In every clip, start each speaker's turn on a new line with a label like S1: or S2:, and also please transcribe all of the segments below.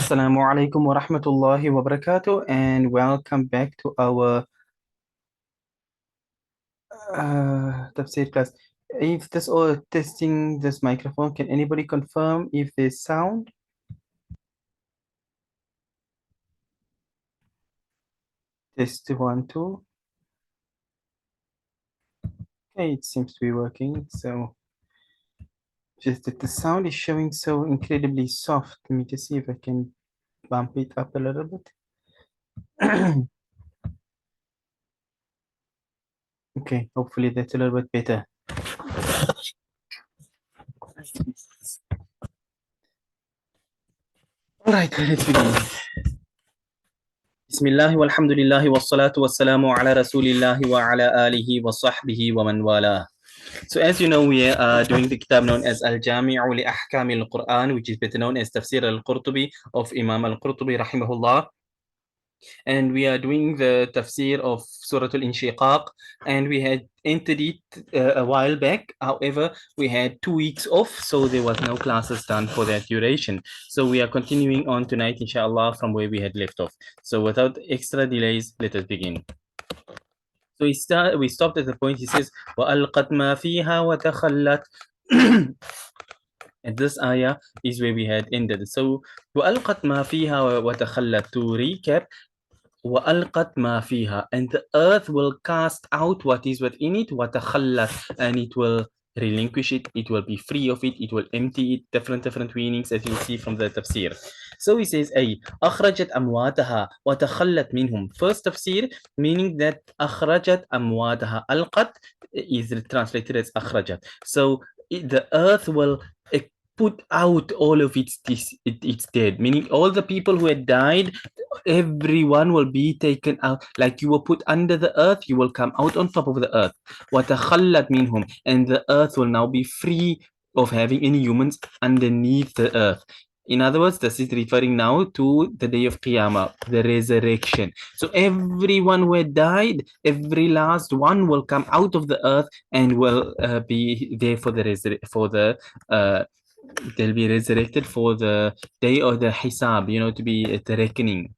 S1: Assalamu alaikum wa rahmatullahi wa barakatuh, and welcome back to our Tafseer class. If this or testing this microphone, can anybody confirm if there's sound? Test one, two. Okay, it seems to be working. So just that the sound is showing so incredibly soft. Let me just see if I can bump it up a little bit. Okay, hopefully that's a little bit better. All right, let's begin. Bismillah walhamdulillah wassalatu wassalamu ala rasulillah wa ala alihi wa sahbihi wa man wala. So as you know, we are doing the kitab known as Al-Jami'u li Ahkam al-Quran, which is better known as Tafseer Al-Qurtubi of Imam Al-Qurtubi rahimahullah. And we are doing the tafsir of Surah Al-Inshiqaq, and we had entered it a while back. However, we had 2 weeks off, so there was no classes done for that duration. So we are continuing on tonight, inshallah, from where we had left off. So without extra delays, let us begin. So we stopped at the point he says, وَأَلْقَتْ مَا فِيهَا وَتَخَلَّتْ. And this ayah is where we had ended. So وَأَلْقَتْ مَا فِيهَا وَتَخَلَّتْ. To recap, وَأَلْقَتْ مَا فِيهَا, and the earth will cast out what is within it, وَتَخَلَّتْ, and it will relinquish it, it will be free of it, it will empty it. Different meanings, as you'll see from the tafsir. So he says, أي أخرجت أمواتها وتخلت منهم. First tafsir, meaning that أخرجت أمواتها. ألقت is translated as أخرجت. So the earth will put out all of its dead, meaning all the people who had died, everyone will be taken out. Like you were put under the earth, you will come out on top of the earth. وَتَخَلَّتْ مِنْهُمْ, and the earth will now be free of having any humans underneath the earth. In other words, this is referring now to the day of Qiyamah, the resurrection. So everyone who had died, every last one will come out of the earth and will be there for the they'll be resurrected for the day of the hisab, to be at the reckoning.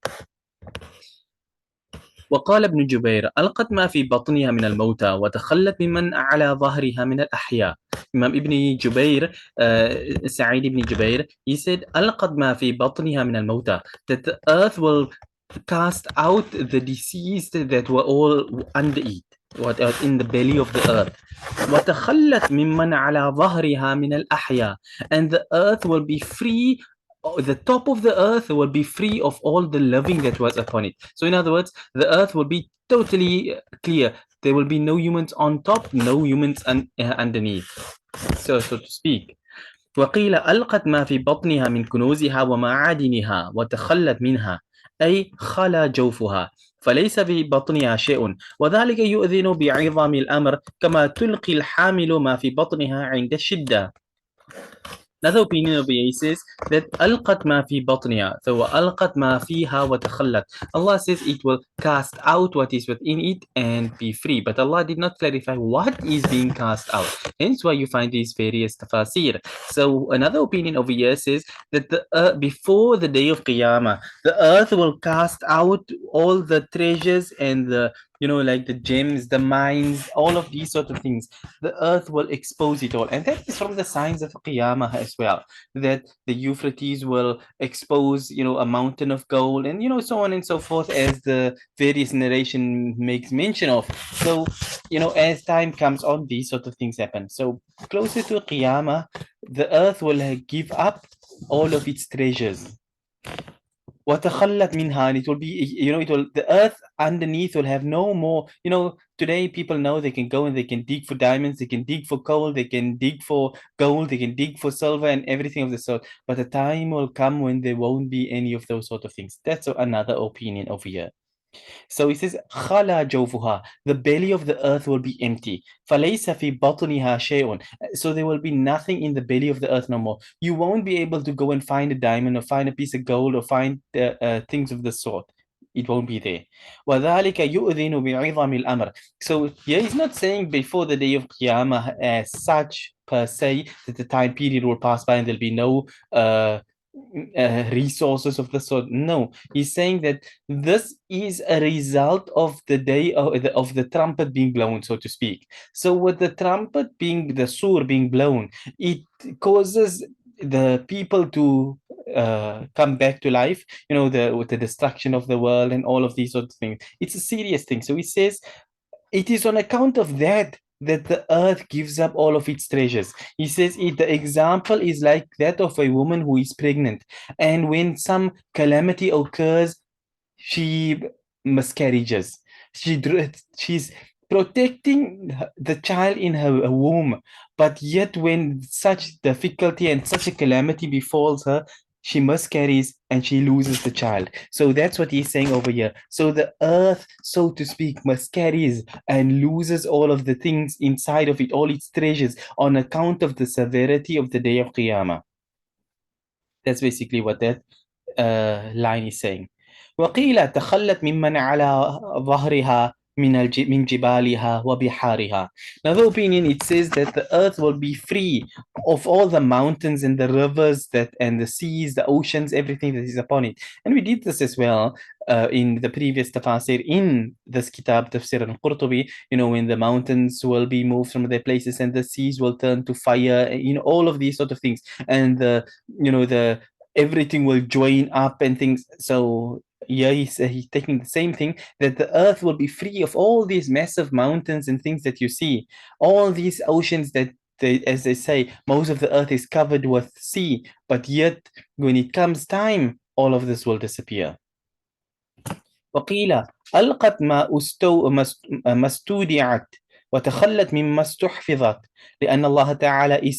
S1: وقال ابن جبير ألقت ما في بطنها من الموتى وتخلت ممن على ظهرها من الأحياء. Imam Ibn Jubair, Sa'id ibn Jubair, he said ألقت ما في بطنها من الموتى, that the earth will cast out the deceased that were all under it, what are in the belly of the earth. وتخلت ممن على ظهرها من الأحياء, and the earth will be free, the top of the earth will be free of all the living that was upon it. So in other words, the earth will be totally clear. There will be no humans on top, no humans underneath, so to speak. وقيل ألقت ما في بطنها من كنوزها ومعادنها وتخلت منها، أي خلا جوفها، فليس في بطنها شيء، وذلك يؤذن بعظم الأمر كما تلقي الحامل ما في بطنها عند الشدة. Another opinion of the says that ألقت ما في بطنها, so ألقت ما فيها وتخلت. Allah says it will cast out what is within it and be free, but Allah did not clarify what is being cast out. Hence why you find these various tafasir. So another opinion over here says that before the day of Qiyamah, the earth will cast out all the treasures and the like the gems, the mines, all of these sort of things. The earth will expose it all, and that is from the signs of Qiyamah as well, that the Euphrates will expose a mountain of gold, and so on and so forth, as the various narration makes mention of. So as time comes on, these sort of things happen. So closer to Qiyamah, the earth will give up all of its treasures. وَتَخَلَّتْ مِنْهَا, and it will be, the earth underneath will have no more, today people know they can go and they can dig for diamonds, they can dig for coal, they can dig for gold, they can dig for silver and everything of the sort. But the time will come when there won't be any of those sort of things. That's another opinion over here. So he says, خَلَى جَوْفُهَا, the belly of the earth will be empty. فَلَيْسَ فِي بَطْنِهَا شَيْءٌ, so there will be nothing in the belly of the earth no more. You won't be able to go and find a diamond or find a piece of gold or find things of the sort. It won't be there. وَذَلِكَ يُؤْذِنُ بِعِظَمِ الْأَمْرِ. So here he's not saying before the day of Qiyamah as such per se, that the time period will pass by and there'll be no resources of the sort. No, he's saying that this is a result of the day of the trumpet being blown, so to speak. So with the trumpet being the sur being blown, it causes the people to come back to life. With the destruction of the world and all of these sorts of things. It's a serious thing. So he says it is on account of that the earth gives up all of its treasures. He says the example is like that of a woman who is pregnant, and when some calamity occurs, she miscarriages. She's protecting the child in her womb, but yet when such difficulty and such a calamity befalls her, she miscarries and she loses the child. So that's what he's saying over here. So the earth, so to speak, miscarries and loses all of the things inside of it, all its treasures, on account of the severity of the day of Qiyamah. That's basically what that line is saying. وقيل تخلت ممن على ظهرها من جبالها وبحارها. Another opinion, it says that the earth will be free of all the mountains and the rivers and the seas, the oceans, everything that is upon it. And we did this as well in the previous tafsir in this kitab, Tafseer Al-Qurtubi, when the mountains will be moved from their places and the seas will turn to fire, all of these sort of things. And the everything will join up and things. So yeah, he's taking the same thing, that the earth will be free of all these massive mountains and things that you see, all these oceans that as they say, most of the earth is covered with sea, but yet when it comes time, all of this will disappear. وقيل ألقت ما استودعت وتخلت مما استحفظت لأن الله تعالى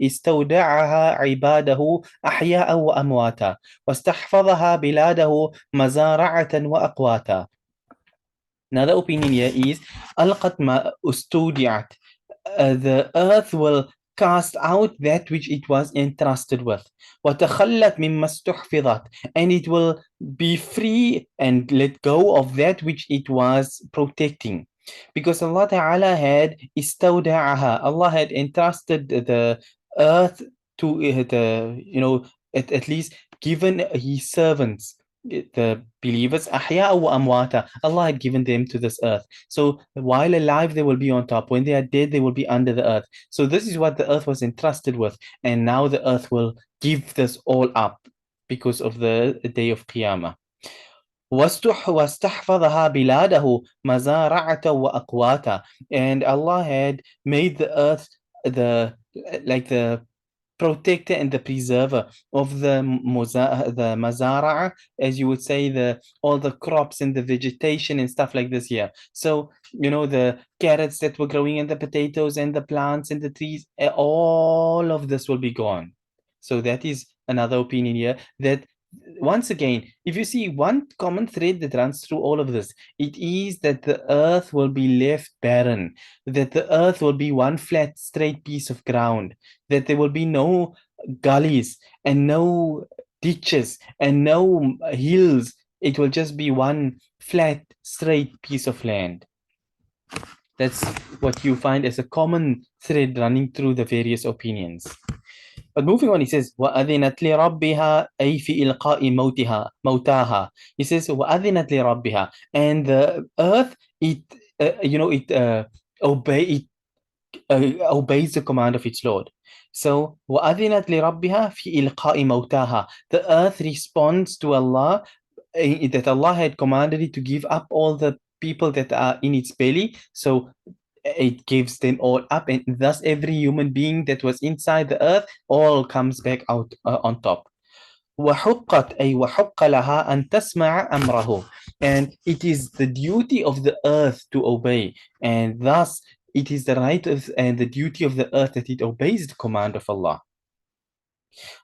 S1: استودعها عباده أحياء وأمواتا واستحفظها بلاده مزارعة وأقواتا. Another opinion here is ألقت ما استودعت. The earth will cast out that which it was entrusted with. وتخلت مما استحفظت, and it will be free and let go of that which it was protecting. Because Allah Ta'ala had istawda'aha, Allah had entrusted the earth to at least given his servants, the believers, ahya wa amwata. Allah had given them to this earth. So while alive, they will be on top. When they are dead, they will be under the earth. So this is what the earth was entrusted with. And now the earth will give this all up because of the day of Qiyamah. واستحفظها بلاده مزارعة وأقواتا. And Allah had made the earth the protector and the preserver of the mazara, as you would say, all the crops and the vegetation and stuff like this here. So the carrots that were growing and the potatoes and the plants and the trees, all of this will be gone. So that is another opinion here, that once again, if you see one common thread that runs through all of this, it is that the earth will be left barren, that the earth will be one flat, straight piece of ground, that there will be no gullies and no ditches and no hills. It will just be one flat, straight piece of land. That's what you find as a common thread running through the various opinions. But moving on, he says, وَأَذِنَتْ لِرَبِّهَا أي في إلقاء موتاها. He says, وَأَذِنَتْ لِرَبِّهَا. And the earth, it obeys the command of its Lord. So, وَأَذِنَتْ لِرَبِّهَا فِي إِلْقَاءِ مَوْتَاهَا. The earth responds to Allah, that Allah had commanded it to give up all the people that are in its belly. So it gives them all up, and thus every human being that was inside the earth all comes back out on top. وحقت أي وحق لها أن تسمع أمره. And it is the duty of the earth to obey, and thus it is the right and the duty of the earth that it obeys the command of Allah.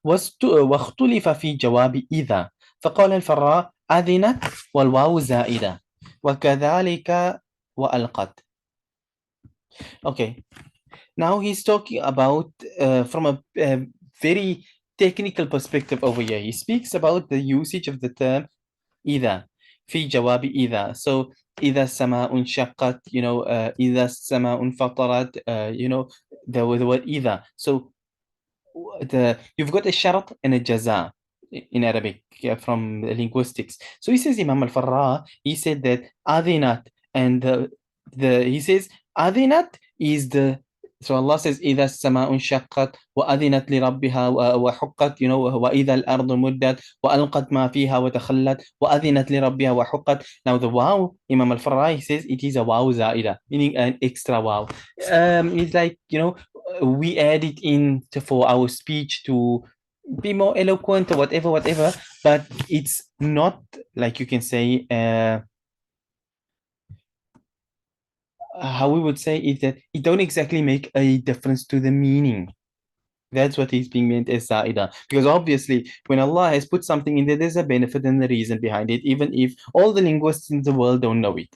S1: واختلف في جواب إذا فقال الفراء أذنت والواو زائدة وكذلك وألقت. Okay, now he's talking about from a very technical perspective over here. He speaks about the usage of the term إذا في جواب إذا. So إذا السماء انشقت, إذا السماء انفطرت, the word إذا. So you've got a sharat and a jaza in Arabic, from linguistics. So he says, Imam al-Farra, he said that adinat, and he says adinat is the, so Allah says إذا السماء انشقت وأذنت لربها وحقت, وإذا الأرض مدت وألقت ما فيها وتخلت وأذنت لربها وحقت. Now the wow, Imam al-Farra, he says it is a wow zaida, meaning an extra wow. It's like, we add it in for our speech to be more eloquent or whatever, whatever, but it's not, like you can say, how we would say is that it don't exactly make a difference to the meaning. That's what is being meant as Zaida. Because obviously, when Allah has put something in there, there's a benefit and a reason behind it, even if all the linguists in the world don't know it.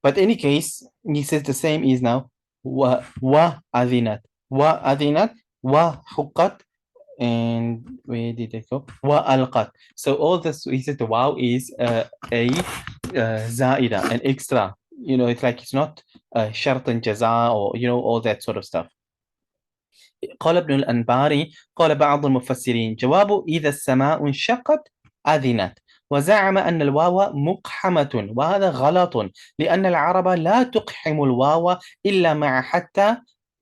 S1: But in any case, he says the same is now wa adinat. Wa adinat, wa huqqat, and where did it go? Wa alqat. So all this, he said the wow is a zaida, an extra. It's like it's not shart and jaza, or all that sort of stuff. قال ابن الأنباري قال بعض المفسرين جواب إذا السماء انشقت أذنت، وزعم أن الواو مقحمة، وهذا غلط، لأن العرب لا تقحم الواو إلا مع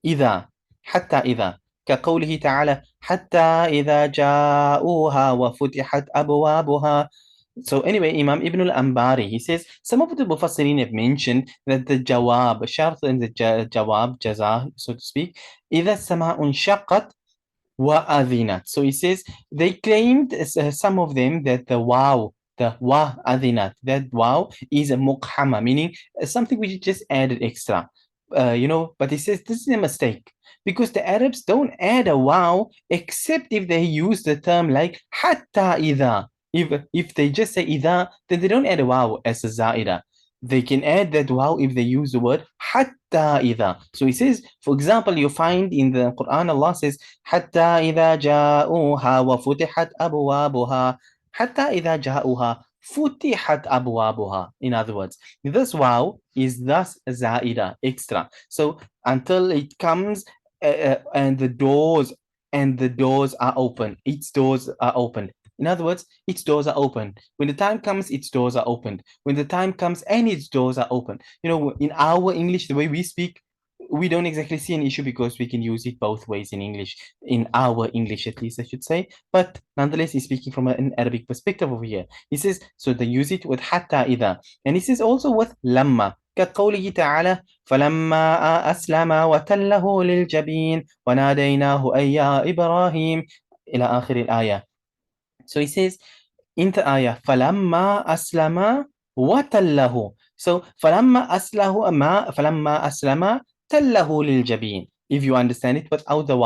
S1: إذا حتى إذا، كقوله تعالى حتى إذا جاءوها وفتحت أبوابها. So anyway, Imam Ibn al-Ambari, he says, some of the Mufassirin have mentioned that the jawab, shart and the jawab, jaza, so to speak, إذا السماء انشقت وأذنت. So he says, they claimed, some of them, that the wow, the wa adinat, that wow is a muqhama, meaning something which is just added extra. But he says this is a mistake, because the Arabs don't add a wow except if they use the term like hatta idha. If they just say idha, then they don't add a wow as a zaida. They can add that wow if they use the word hatta idha. So he says, for example, you find in the Quran, Allah says hatta idha ja'uha wa futihat abwabuha. Hatta idha ja'uha futihat abwabuha. In other words, this wow is thus zaida, extra. So until it comes, and the doors are open, its doors are open. In other words, its doors are open. When the time comes, its doors are opened. When the time comes and its doors are open. In our English, the way we speak, we don't exactly see an issue because we can use it both ways in English, in our English at least, I should say. But nonetheless, he's speaking from an Arabic perspective over here. He says, so they use it with hatta idha. And he says also with lamma. كقوله تعالى فلما أسلم وتله للجبين وناديناه أي يا إبراهيم إلى آخر الآية. So he says in the ayah, فَلَمَّا أَسْلَمَا وَتَلَّهُ. So فَلَمَّا أَسْلَمَا تَلَّهُ لِلْجَبِينِ. If you understand it without the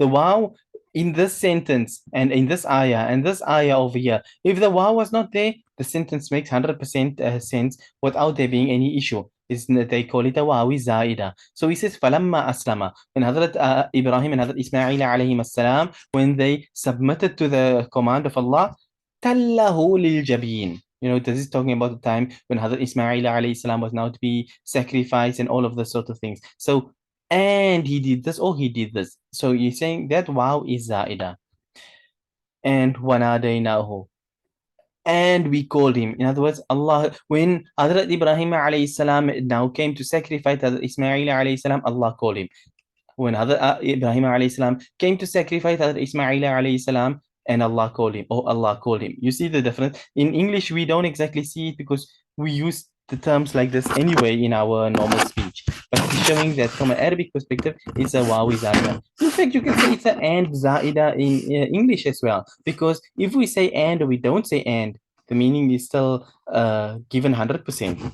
S1: wow in this sentence and in this ayah over here, if the wow was not there, the sentence makes 100% sense without there being any issue. They call it a wawi zaida. So he says, فَلَمَّا أَسْلَمَا. When Hazrat Ibrahim and Hazrat Ismail alayhim salam, when they submitted to the command of Allah, tallahu lil jabin. This is talking about the time when Hazrat Ismail alayhi salam was now to be sacrificed and all of the sort of things. So, and he did this, or he did this. So you're saying that wow is zaida. And wanadaynahu. And we called him. In other words, Allah, when Hazrat Ibrahim alayhi salam now came to sacrifice Hazrat Ismail alayhi salam, Allah called him. When Hazrat Ibrahim alayhi salam came to sacrifice Hazrat Ismail alayhi salam, and Allah called him. Oh, Allah called him. You see the difference? In English, we don't exactly see it because we use the terms like this anyway in our normal speech. But it's showing that from an Arabic perspective, it's a wawi zaida. In fact, you can say it's an and zaida in English as well. Because if we say and or we don't say and, the meaning is still given 100%.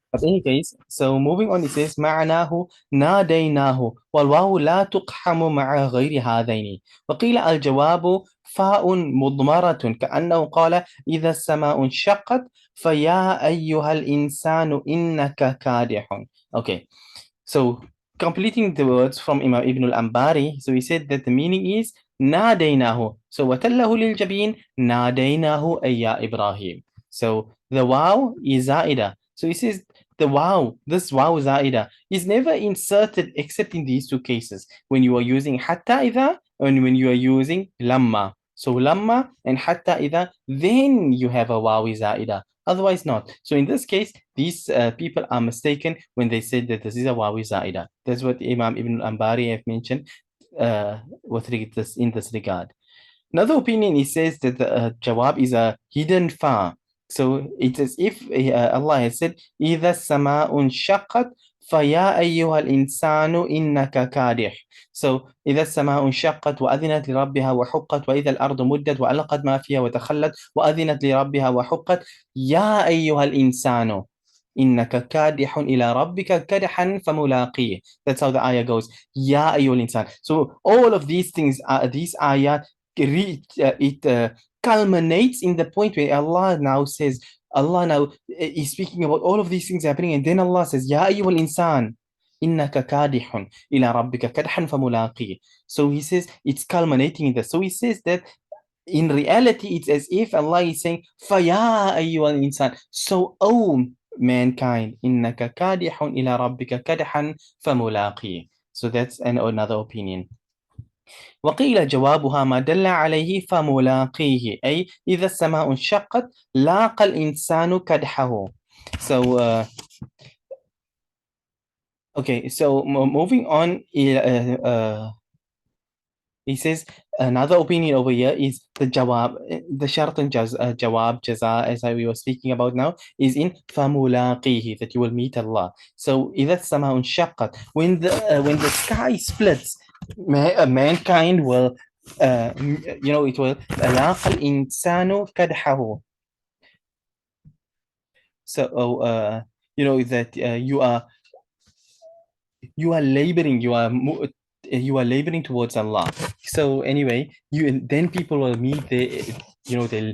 S1: But in any case, so moving on, it says معناه ناديناه والواو لا تقحم مع غير هذين. وقيل الجواب فاء مضمرة كأنه قال إذا السماء انشقت فيا أيها الإنسان إنك كادح. Okay, so completing the words from Imam Ibn al-Ambari, so he said that the meaning is ناديناه. So وتله للجبين ناديناه أي يا إبراهيم. So the wow is zaida. So he says the wow, this wow zaida, is never inserted except in these two cases. When you are using hatta idha when you are using lamma. So lamma and hatta إذا, then you have a wawi zaida. Otherwise not. So in this case, these people are mistaken when they said that this is a wawi zaida. That's what Imam Ibn Ambari have mentioned in this regard. Another opinion, he says that the jawab is a hidden fa. So it's as if Allah has said, إِذَا السَّمَاءُ انشَقَّتْ فَيَا أَيُّهَا الْإِنسَانُ إِنَّكَ كَادِحٌ. So إِذَا السَّمَاءُ انشَقَّتْ وَأَذِنَتْ لِرَبِّهَا وَحُقَّتْ وَإِذَا الْأَرْضُ مُدَّتْ وَأَلْقَتْ مَا فِيهَا وَتَخَلَّتْ وَأَذِنَتْ لِرَبِّهَا وَحُقَّتْ يَا أَيُّهَا الْإِنسَانُ إِنَّكَ كَادِحٌ إِلَى رَبِّكَ كَدْحًا فَمُلَاقِيهِ. That's how the ayah goes. Ya ayyuhal insan. So all of these things, these ayat culminates in the point where Allah now is speaking about all of these things happening, and then Allah says, Ya ayyuhal insan, innaka kadihun ila rabbika kadhan famulaqi. So he says it's culminating in this. So he says that in reality, it's as if Allah is saying, Faya ayyuhal insan. So, oh mankind, innaka kadihun ila rabbika kadhan famulaqi. So that's another opinion. وقيل جوابها ما دل عليه فملاقيه أي إذا السماء انشقت لاقى الإنسان كدحه. So okay, so moving on, he says another opinion over here is the jawab, the shart and jawab, jaza, as we were speaking about now, is in famulaqihi, that you will meet Allah. So إذا السماء انشقت, when the sky splits, mankind will it will لاقى الإنسان كدحه. So that you are laboring, you are laboring towards Allah. So anyway, then people will meet they'll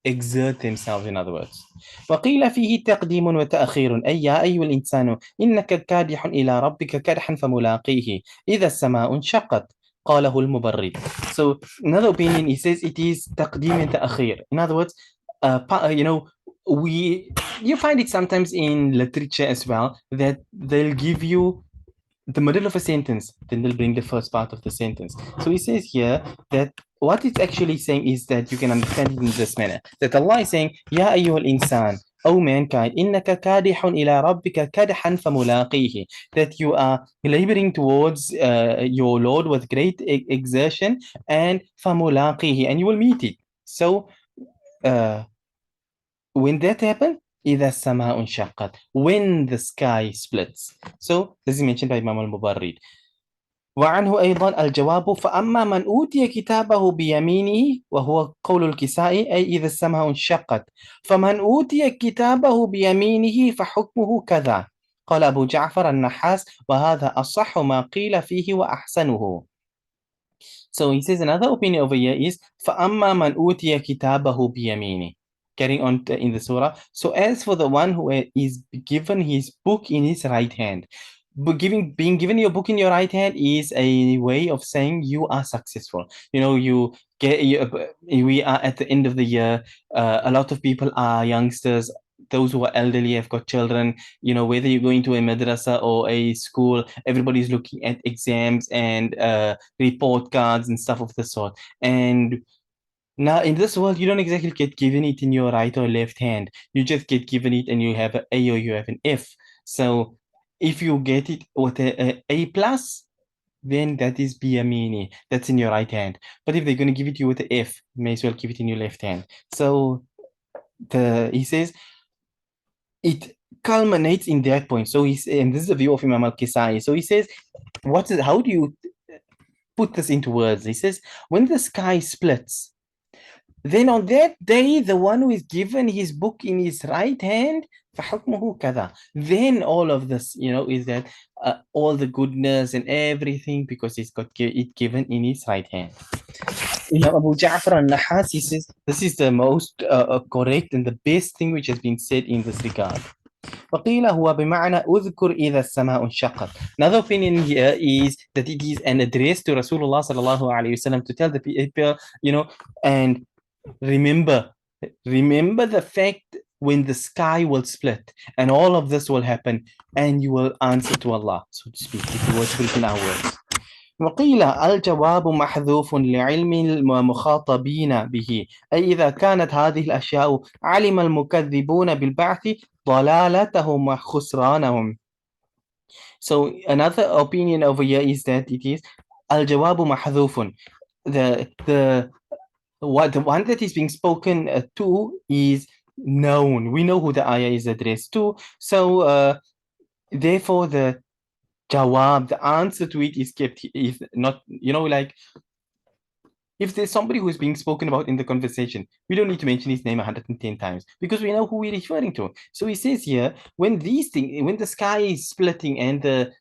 S1: exert themselves, in other words. وقيل فيه تقديم وتأخير أي يا أيها الإنسان إنك كادح إلى ربك كدحا فملاقيه إذا السماء انشقت قاله المبرد. So another opinion, he says it is تقديم and تأخير. In other words, you find it sometimes in literature as well, that they'll give you the middle of a sentence, then they'll bring the first part of the sentence. So he says here that what it's actually saying is that you can understand it in this manner, that Allah is saying, Ya ayyuhal insan, O mankind, innaka kadihun ila rabbika kadhan famulaqihi, that you are laboring towards your Lord with great exertion, and famulaqihi, and you will meet it. So when that happens, إذا السماء انشقت, when the sky splits. So this is mentioned by Imam al-Mubarrid. وعنه أيضا الجواب فأما من أوتي كتابه بيمينه وهو قول الكسائي أي إذا السماء انشقت فمن أوتي كتابه بيمينه فحكمه كذا. قال أبو جعفر النحاس وهذا أصح ما قيل فيه وأحسنه. So he says another opinion over here is فأما من أوتي كتابه بيمينه. Carrying on in the surah. So as for the one who is given his book in his right hand, being given your book in your right hand is a way of saying you are successful. We are at the end of the year. A lot of people are youngsters. Those who are elderly have got children. Whether you're going to a madrasa or a school, everybody's looking at exams and report cards and stuff of the sort. And now, in this world, you don't exactly get given it in your right or left hand. You just get given it and you have an A or you have an F. So if you get it with A plus, then that is Biyamini. That's in your right hand. But if they're going to give it to you with an F, you may as well give it in your left hand. So he says it culminates in that point. So and this is the view of Imam al-Kisai. So he says, how do you put this into words? He says, when the sky splits, then on that day, the one who is given his book in his right hand, فَحُكْمُهُ كَذَا. Then all of this, is that all the goodness and everything, because he's got it given in his right hand. Abu Ja'far al-Nahas, he says, this is the most correct and the best thing which has been said in this regard. وقيل هو بمعنى أذكر إذا السماء انشقت. Another opinion here is that it is an address to Rasulullah sallallahu alayhi wasallam, to tell the people, and remember the fact when the sky will split and all of this will happen, and you will answer to Allah, so to speak, if you were to put it in our words. وقيل الجواب محذوف لعلم المخاطبين به، أي إذا كانت هذه الأشياء علم المكذبون بالبعث ضلالتهم وخسرانهم. So another opinion over here is that it is الجواب محذوف. The what the one that is being spoken to is known. We know who the ayah is addressed to. So therefore the jawab, the answer to it is kept, is not, like if there's somebody who is being spoken about in the conversation, we don't need to mention his name 110 times because we know who we're referring to. So he says here, when these things, when the sky is splitting and the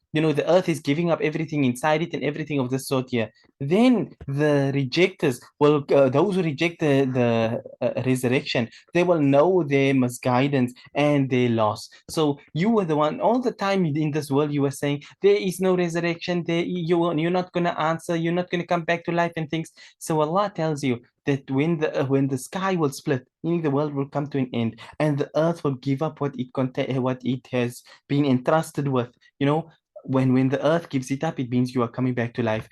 S1: earth is giving up everything inside it and everything of this sort here, then the rejectors will, those who reject the resurrection, they will know their misguidance and their loss. So you were the one all the time in this world, you were saying there is no resurrection, you're not going to answer, you're not going to come back to life and things. So Allah tells you that when the sky will split, meaning the world will come to an end, and the earth will give up what it has been entrusted with. When the earth gives it up, it means you are coming back to life.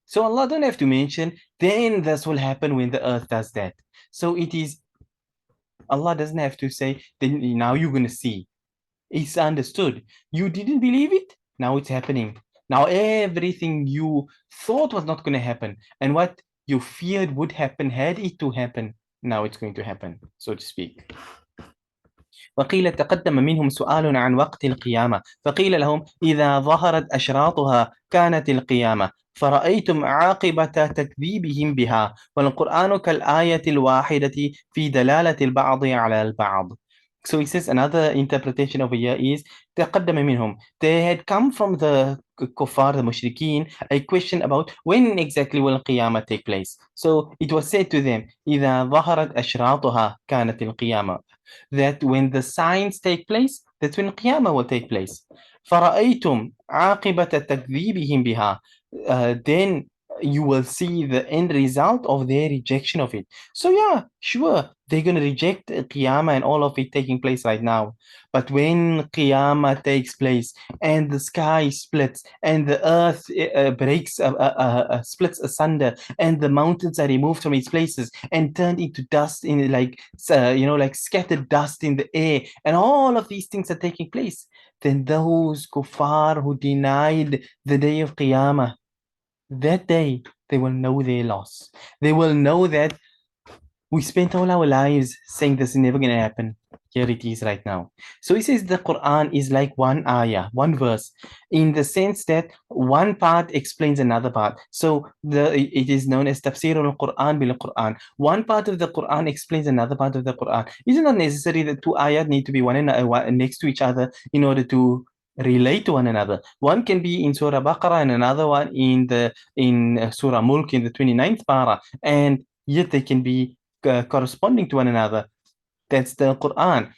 S1: So Allah don't have to mention, then this will happen when the earth does that. So it is, Allah doesn't have to say, then now you're going to see. It's understood. You didn't believe it? Now it's happening. Now everything you thought was not going to happen and what you feared would happen had it to happen, now it's going to happen, so to speak. وقيل تقدم منهم سؤال عن وقت القيامة فقيل لهم إذا ظهرت أشراطها كانت القيامة فرأيتم عاقبة تكذيبهم بها والقرآن كالآية الواحدة في دلالة البعض على البعض. So he says another interpretation over here is تقدم منهم, they had come from the kuffar, the mushrikeen, a question about when exactly will Qiyamah take place. So it was said to them إذا ظهرت أشراطها كانت القيامة, that when the signs take place, that's when Qiyamah will take place. فرأيتم عاقبة تكذيبهم بها, then you will see the end result of their rejection of it. So yeah, sure, they're going to reject Qiyamah and all of it taking place right now. But when Qiyamah takes place and the sky splits and the earth splits asunder and the mountains are removed from its places and turned into dust in like scattered dust in the air, and all of these things are taking place, then those kuffar who denied the day of Qiyamah, that day they will know their loss. They will know that we spent all our lives saying this is never going to happen. Here it is right now. So he says the Quran is like one ayah, one verse, in the sense that one part explains another part. So it is known as Tafseer al-Quran bil-Quran. One part of the Quran explains another part of the Quran. It is not necessary that two ayat need to be one next to each other in order to relate to one another. One can be in Surah Baqarah and another one in Surah Mulk in the 29th para, and yet they can be corresponding to one another. That's the Quran.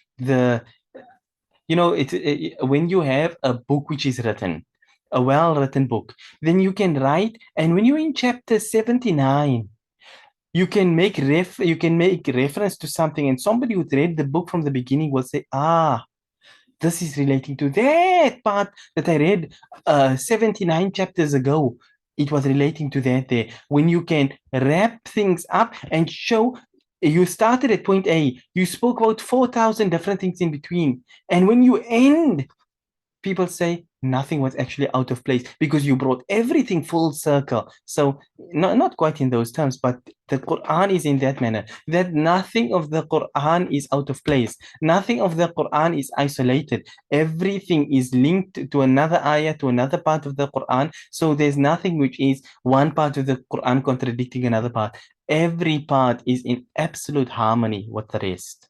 S1: When you have a book which is written, a well-written book, then you can write, and when you're in chapter 79, you can make reference to something, and somebody who read the book from the beginning will say, this is relating to that part that I read 79 chapters ago. It was relating to that there. When you can wrap things up and show, you started at point A, you spoke about 4,000 different things in between. And when you end, people say nothing was actually out of place because you brought everything full circle. So not quite in those terms, but the Quran is in that manner, that nothing of the Quran is out of place. Nothing of the Quran is isolated. Everything is linked to another ayah, to another part of the Quran. So there's nothing which is one part of the Quran contradicting another part. Every part is in absolute harmony with the rest.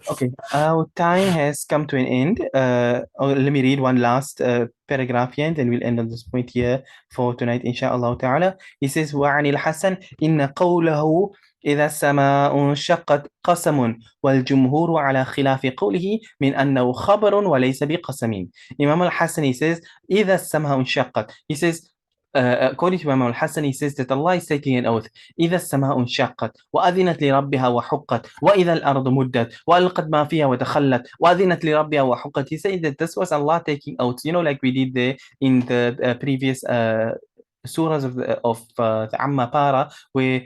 S1: Okay, our time has come to an end. Let me read one last paragraph here, and then we'll end on this point here for tonight, inshallah ta'ala. He says, وَعَنِ الْحَسَنِ إِنَّ قَوْلَهُ إذا السماء انشقت قسم والجمهور على خلاف قوله من أنه خبر وليس بقسم. Imam al-Hasan, he says إذا السماء انشقت, he says according to Imam al-Hassan, he says that Allah is taking an oath. إذا السماء انشقت وأذنت لربها وحقت وإذا الأرض مدت وألقت ما فيها وتخلت وأذنت لربها وحقت. He said that this was Allah taking oaths, like we did there in the previous surahs of the Amma Para, where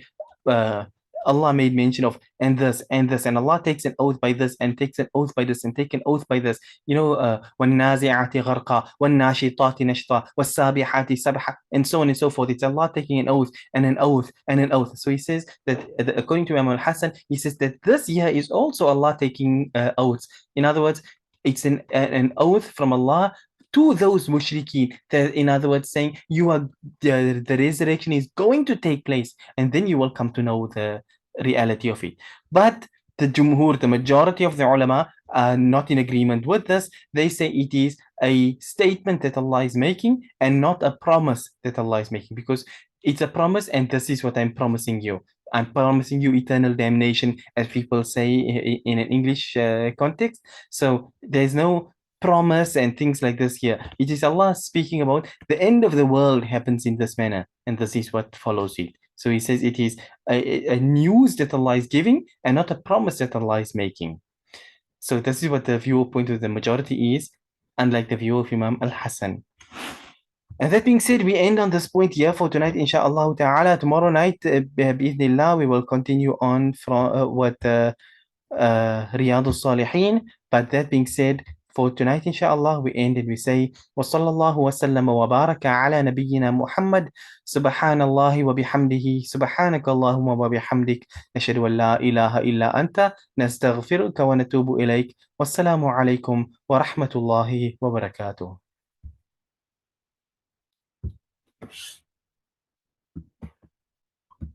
S1: uh, Allah made mention of and this and this, and Allah takes an oath by this and takes an oath by this and take an oath by this. وَالنَّازِعَاتِ غَرْقًا وَالنَّاشِطَاتِ نَشْطًا وَالسَّابِحَاتِ سَبْحًا, and so on and so forth. It's Allah taking an oath and an oath and an oath. So he says that according to Imam al-Hassan, he says that this year is also Allah taking oaths. In other words, it's an oath from Allah to those mushrikeen. In other words, saying the resurrection is going to take place, and then you will come to know the reality of it. But the Jumhur, the majority of the ulama, are not in agreement with this. They say it is a statement that Allah is making and not a promise that Allah is making, because it's a promise, and this is what I'm promising you. I'm promising you eternal damnation, as people say in an English context. So there's no promise and things like this here. It is Allah speaking about the end of the world happens in this manner, and this is what follows it. So he says it is a news that Allah is giving and not a promise that Allah is making. So this is what the viewpoint of the majority is, unlike the view of Imam Al-Hassan. And that being said, we end on this point here for tonight, inshallah ta'ala. Tomorrow night, bi'idhnillah, we will continue on from what Riyadh al-Salihin. But that being said, for tonight, inshallah, we end and we say, وصلى الله وسلم وبارك على نبينا محمد سبحان الله وبحمده سبحانك اللهم وبحمدك نشهد أن لا إله إلا أنت نستغفرك ونتوب إليك والسلام عليكم ورحمة الله وبركاته.